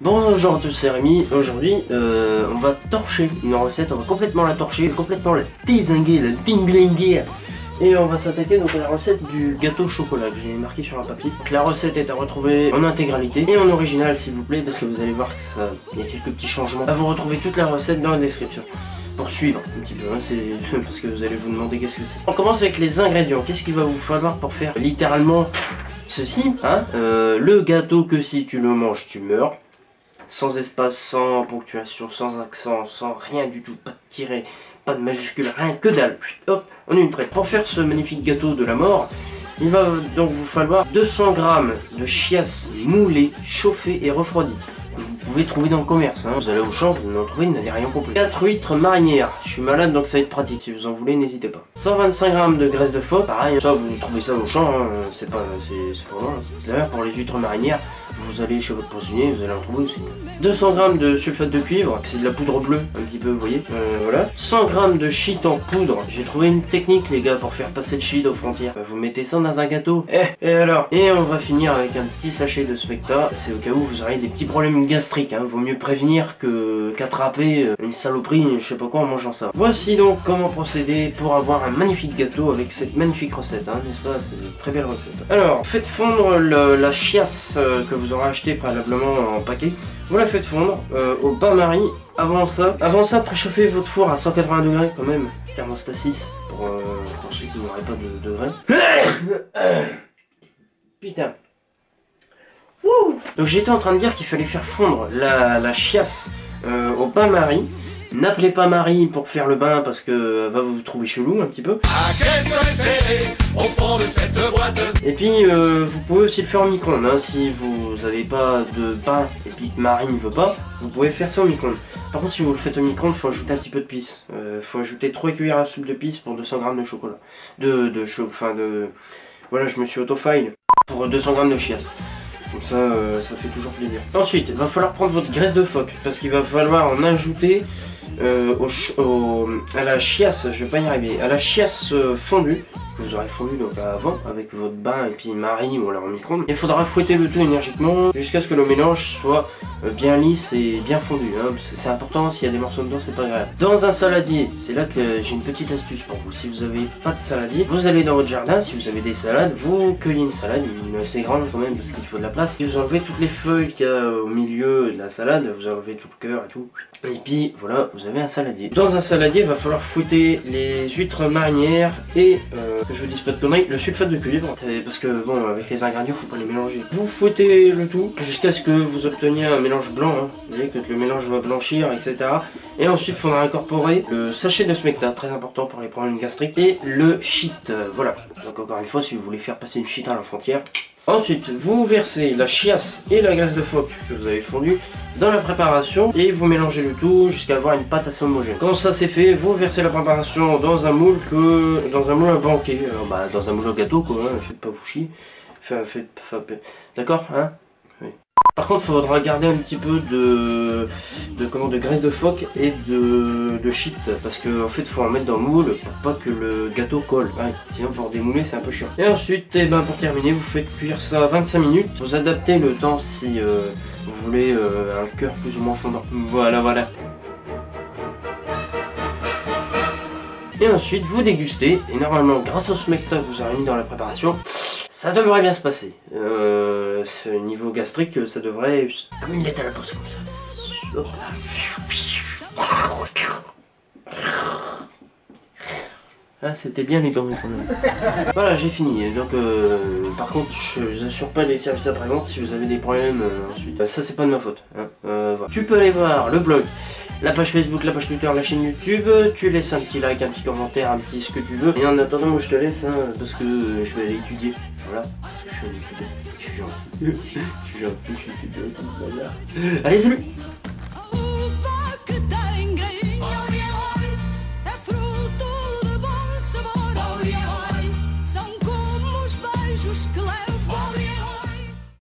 Bonjour à tous, c'est Rémi. Aujourd'hui, on va torcher une recette, on va complètement la torcher, complètement la dézinguer, la dinglinguer. Et on va s'attaquer donc à la recette du gâteau au chocolat que j'ai marqué sur un papier. Donc, la recette est à retrouver en intégralité et en original s'il vous plaît, parce que vous allez voir que ça, il y a quelques petits changements. À vous retrouver toute la recette dans la description. Pour suivre un petit peu, hein, c'est parce que vous allez vous demander qu'est-ce que c'est. On commence avec les ingrédients. Qu'est-ce qu'il va vous falloir pour faire littéralement ceci, hein, le gâteau que si tu le manges, tu meurs. Sans espace, sans ponctuation, sans accent, sans rien du tout, pas de tiret, pas de majuscule, rien que dalle. Hop, on est une traite. Pour faire ce magnifique gâteau de la mort, il va donc vous falloir 200 g de chiasse moulée, chauffée et refroidie. Que vous pouvez trouver dans le commerce, hein. Vous allez au champ, vous en trouvez, vous n'avez rien compris. 4 huîtres marinières, je suis malade donc ça va être pratique, si vous en voulez n'hésitez pas. 125 g de graisse de phoque, pareil, ça vous trouvez ça au champ, hein. C'est pas loin. D'ailleurs pour les huîtres marinières, vous allez chez votre poissonnier, vous allez en trouver aussi. 200 g de sulfate de cuivre, c'est de la poudre bleue, un petit peu, vous voyez. Voilà. 100 g de shit en poudre. J'ai trouvé une technique, les gars, pour faire passer le shit aux frontières. Vous mettez ça dans un gâteau. Et alors? Et on va finir avec un petit sachet de Smecta. C'est au cas où vous aurez des petits problèmes gastriques. Hein. Vaut mieux prévenir qu'attraper une saloperie, je sais pas quoi, en mangeant ça. Voici donc comment procéder pour avoir un magnifique gâteau avec cette magnifique recette, hein, n'est-ce pas? C'est une très belle recette. Alors, faites fondre la chiasse que vous aurez acheté préalablement en paquet. Vous la faites fondre au bain-marie. Avant ça, préchauffez votre four à 180 degrés quand même. Thermostat 6 pour ceux qui n'auraient pas de degrés. Putain. Wouh. Donc j'étais en train de dire qu'il fallait faire fondre la chiasse au bain-marie. N'appelez pas Marie pour faire le bain parce que va vous trouver chelou un petit peu. Au fond de cette boîte. Et puis vous pouvez aussi le faire au micro-ondes, hein, si vous n'avez pas de bain et puis que Marie ne veut pas, vous pouvez faire ça au micro-ondes. Par contre si vous le faites au micro-ondes, il faut ajouter un petit peu de pisse. Faut ajouter 3 cuillères à soupe de pisse pour 200 g de chocolat. Voilà, je me suis auto-file pour 200 g de chiasse. Comme ça, ça fait toujours plaisir. Ensuite, il va falloir prendre votre graisse de phoque parce qu'il va falloir en ajouter à la chiasse, je vais pas y arriver, à la chiasse fondue, que vous aurez fondu donc avant, avec votre bain et puis Marie ou alors au micro-ondes. Il faudra fouetter le tout énergiquement jusqu'à ce que le mélange soit bien lisse et bien fondu, hein. C'est important, s'il y a des morceaux dedans c'est pas grave. Dans un saladier, c'est là que j'ai une petite astuce pour vous. Si vous avez pas de saladier, vous allez dans votre jardin, si vous avez des salades, vous cueillez une salade, une assez grande quand même parce qu'il faut de la place. Et vous enlevez toutes les feuilles qu'il y a au milieu de la salade, vous enlevez tout le cœur et tout. Et puis voilà, vous avez un saladier. Dans un saladier, il va falloir fouetter les huîtres marinières et, que je vous dise pas de conneries, le sulfate de cuivre. Parce que bon, avec les ingrédients, faut pas les mélanger. Vous fouettez le tout jusqu'à ce que vous obteniez un mélange blanc. Hein. Vous voyez que le mélange va blanchir, etc. Et ensuite, il faudra incorporer le sachet de Smecta, très important pour les problèmes gastriques, et le shit. Voilà. Donc encore une fois, si vous voulez faire passer une shit à la frontière. Ensuite, vous versez la chiasse et la graisse de phoque que vous avez fondue dans la préparation et vous mélangez le tout jusqu'à avoir une pâte assez homogène. Quand ça c'est fait, vous versez la préparation dans un moule à banquet, dans un moule au gâteau quoi, hein, faites pas vous chier. D'accord, hein? Oui. Par contre, il faudra garder un petit peu de graisse de phoque et de shit parce que en fait, il faut en mettre dans le moule pour pas que le gâteau colle. Ouais, sinon, pour démouler, c'est un peu chiant. Et ensuite, pour terminer, vous faites cuire ça 25 minutes. Vous adaptez le temps si vous voulez un cœur plus ou moins fondant. Voilà. Et ensuite, vous dégustez. Et normalement, grâce au Smecta que vous avez mis dans la préparation, ça devrait bien se passer. Ce niveau gastrique, ça devrait... Comme une lettre à la poste, comme ça. Ah, c'était bien les bons quand même. Voilà, j'ai fini. Donc, par contre, je vous assure pas les services après-vente si vous avez des problèmes ensuite. Ça, c'est pas de ma faute. Hein. Voilà. Tu peux aller voir le blog, la page Facebook, la page Twitter, la chaîne YouTube. Tu laisses un petit like, un petit commentaire, un petit ce que tu veux. Et en attendant, moi je te laisse hein, parce que je vais aller étudier. Voilà, parce que je suis un étudiant. Je suis gentil. Je suis gentil, je suis étudiant. Allez, salut!